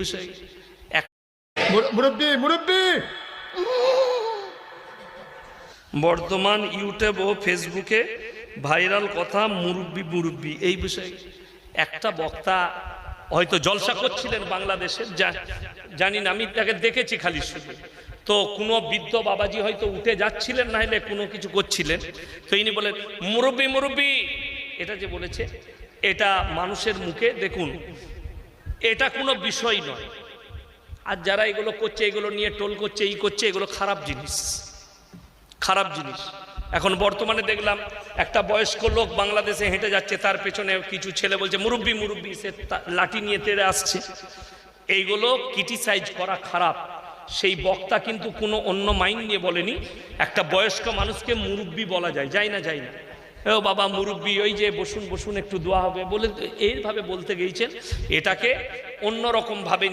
বিষয় এক মুরব্বি মুরব্বি বর্তমান ইউটিউব ও ফেসবুকে ভাইরাল কথা মুরব্বি মুরব্বি এই বিষয়ে একটা বক্তা হয়তো জলসা করছিলেন বাংলাদেশের, জানি না, আমি তাকে দেখেছি খালি শুধু। তো কোনো বৃদ্ধ বাবাজি হয়তো উঠে যাচ্ছিলেন, না হলে কোনো কিছু করছিলেন, তো ইনি বলেন মুরব্বি মুরব্বি। এটা যে বলেছে এটা মানুষের মুখে দেখুন, এটা কোনো বিষয় নয়। আর যারা এগুলো করছে, এগুলো নিয়ে টোল করছে, এই করছে, এগুলো খারাপ জিনিস, খারাপ জিনিস। এখন বর্তমানে দেখলাম একটা বয়স্ক লোক বাংলাদেশে হেঁটে যাচ্ছে, তার পেছনে কিছু ছেলে বলছে মুরব্বি মুরব্বি, সে লাঠি নিয়ে তেড়ে আসছে। এইগুলো ক্রিটিসাইজ করা খারাপ। সেই বক্তা কিন্তু কোনো অন্য মাইন্ড নিয়ে বলেনি। একটা বয়স্ক মানুষকে মুরব্বি বলা যায়, যায় না? যায় না? ও বাবা মুরব্বি, ওই যে বসুন বসুন একটু দোয়া হবে বলে এইভাবে বলতে গিয়েছেন। এটাকে অন্যরকম ভাবে